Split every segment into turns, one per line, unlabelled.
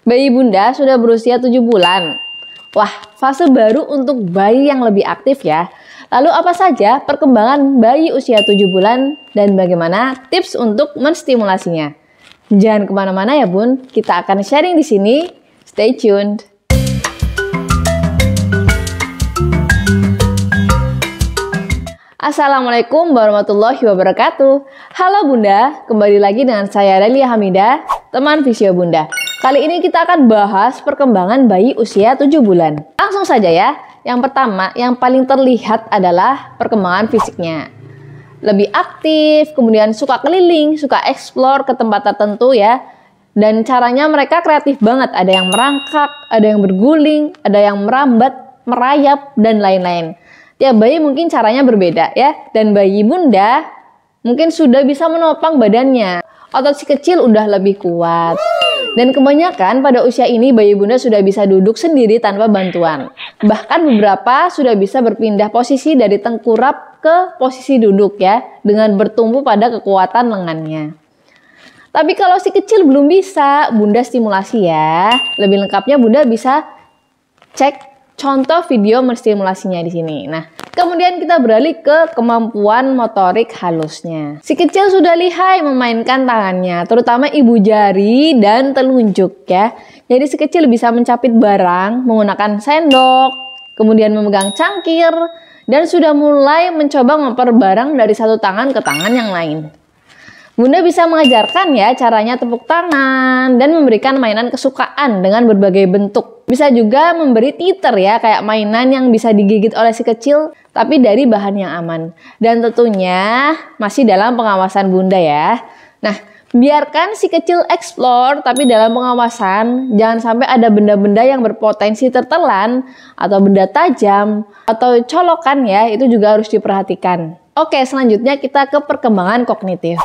Bayi bunda sudah berusia 7 bulan. Wah, fase baru untuk bayi yang lebih aktif ya. Lalu apa saja perkembangan bayi usia 7 bulan dan bagaimana tips untuk menstimulasinya? Jangan kemana-mana ya bun, kita akan sharing di sini. Stay tuned. Assalamualaikum warahmatullahi wabarakatuh. Halo bunda, kembali lagi dengan saya Relia Hamidah, teman Visio Bunda. Kali ini kita akan bahas perkembangan bayi usia 7 bulan. Langsung saja ya. Yang pertama, yang paling terlihat adalah perkembangan fisiknya. Lebih aktif, kemudian suka keliling, suka explore ke tempat tertentu ya. Dan caranya mereka kreatif banget. Ada yang merangkak, ada yang berguling, ada yang merambat, merayap, dan lain-lain. Tiap bayi mungkin caranya berbeda ya. Dan bayi bunda mungkin sudah bisa menopang badannya. Otot si kecil udah lebih kuat. Dan kebanyakan pada usia ini bayi bunda sudah bisa duduk sendiri tanpa bantuan. Bahkan beberapa sudah bisa berpindah posisi dari tengkurap ke posisi duduk ya, dengan bertumpu pada kekuatan lengannya. Tapi kalau si kecil belum bisa, bunda stimulasi ya. Lebih lengkapnya bunda bisa cek contoh video menstimulasinya di sini. Nah, kemudian kita beralih ke kemampuan motorik halusnya. Si kecil sudah lihai memainkan tangannya, terutama ibu jari dan telunjuk ya. Jadi si kecil bisa mencapit barang menggunakan sendok, kemudian memegang cangkir, dan sudah mulai mencoba ngoper barang dari satu tangan ke tangan yang lain. Bunda bisa mengajarkan ya caranya tepuk tangan dan memberikan mainan kesukaan dengan berbagai bentuk. Bisa juga memberi teeter ya, kayak mainan yang bisa digigit oleh si kecil tapi dari bahan yang aman. Dan tentunya masih dalam pengawasan bunda ya. Nah, biarkan si kecil explore tapi dalam pengawasan. Jangan sampai ada benda-benda yang berpotensi tertelan atau benda tajam atau colokan ya, itu juga harus diperhatikan. Oke, selanjutnya kita ke perkembangan kognitif.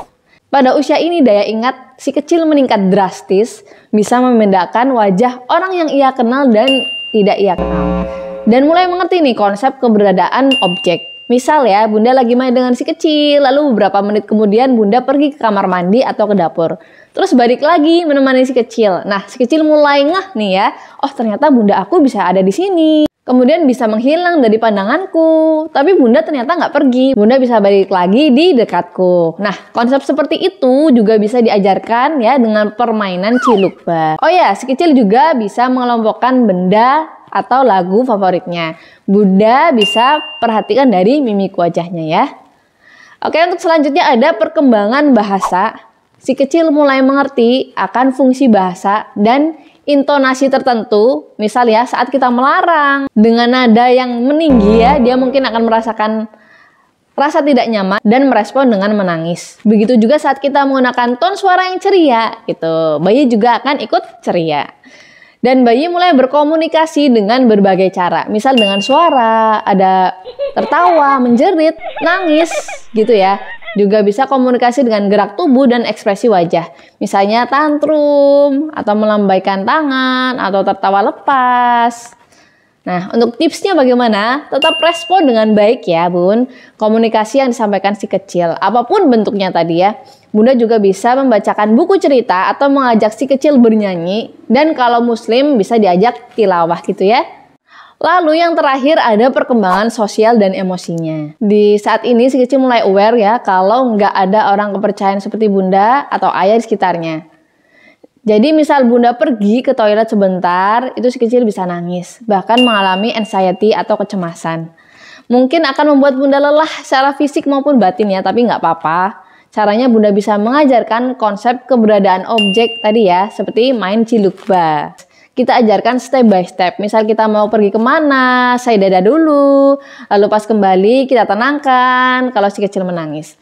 Pada usia ini daya ingat si kecil meningkat drastis, bisa membedakan wajah orang yang ia kenal dan tidak ia kenal. Dan mulai mengerti nih konsep keberadaan objek. Misal ya, bunda lagi main dengan si kecil, lalu beberapa menit kemudian bunda pergi ke kamar mandi atau ke dapur. Terus balik lagi menemani si kecil. Nah, si kecil mulai ngeh nih ya, oh ternyata bunda aku bisa ada di sini. Kemudian bisa menghilang dari pandanganku, tapi bunda ternyata nggak pergi. Bunda bisa balik lagi di dekatku. Nah, konsep seperti itu juga bisa diajarkan ya dengan permainan cilukba. Oh ya, si kecil juga bisa mengelompokkan benda atau lagu favoritnya. Bunda bisa perhatikan dari mimik wajahnya ya. Oke, untuk selanjutnya ada perkembangan bahasa. Si kecil mulai mengerti akan fungsi bahasa dan intonasi tertentu. Misal ya, saat kita melarang dengan nada yang meninggi ya, dia mungkin akan merasakan rasa tidak nyaman dan merespon dengan menangis. Begitu juga saat kita menggunakan ton suara yang ceria, gitu, bayi juga akan ikut ceria. Dan bayi mulai berkomunikasi dengan berbagai cara. Misal dengan suara, ada tertawa, menjerit, nangis, gitu ya. Juga bisa komunikasi dengan gerak tubuh dan ekspresi wajah. Misalnya tantrum, atau melambaikan tangan, atau tertawa lepas. Nah, untuk tipsnya bagaimana? Tetap respon dengan baik ya bun. Komunikasi yang disampaikan si kecil, apapun bentuknya tadi ya. Bunda juga bisa membacakan buku cerita atau mengajak si kecil bernyanyi. Dan kalau muslim bisa diajak tilawah gitu ya. Lalu yang terakhir ada perkembangan sosial dan emosinya. Di saat ini si kecil mulai aware ya kalau nggak ada orang kepercayaan seperti bunda atau ayah di sekitarnya. Jadi misal bunda pergi ke toilet sebentar, itu si kecil bisa nangis. Bahkan mengalami anxiety atau kecemasan. Mungkin akan membuat bunda lelah secara fisik maupun batin ya, tapi nggak apa-apa. Caranya bunda bisa mengajarkan konsep keberadaan objek tadi ya, seperti main cilukba. Kita ajarkan step by step. Misal kita mau pergi kemana, saya dada dulu. Lalu pas kembali kita tenangkan kalau si kecil menangis.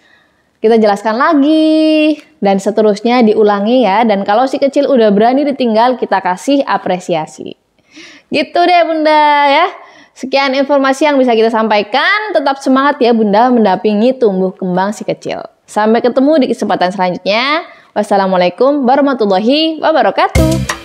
Kita jelaskan lagi dan seterusnya diulangi ya. Dan kalau si kecil udah berani ditinggal, kita kasih apresiasi. Gitu deh bunda ya. Sekian informasi yang bisa kita sampaikan. Tetap semangat ya bunda mendampingi tumbuh kembang si kecil. Sampai ketemu di kesempatan selanjutnya. Wassalamualaikum warahmatullahi wabarakatuh.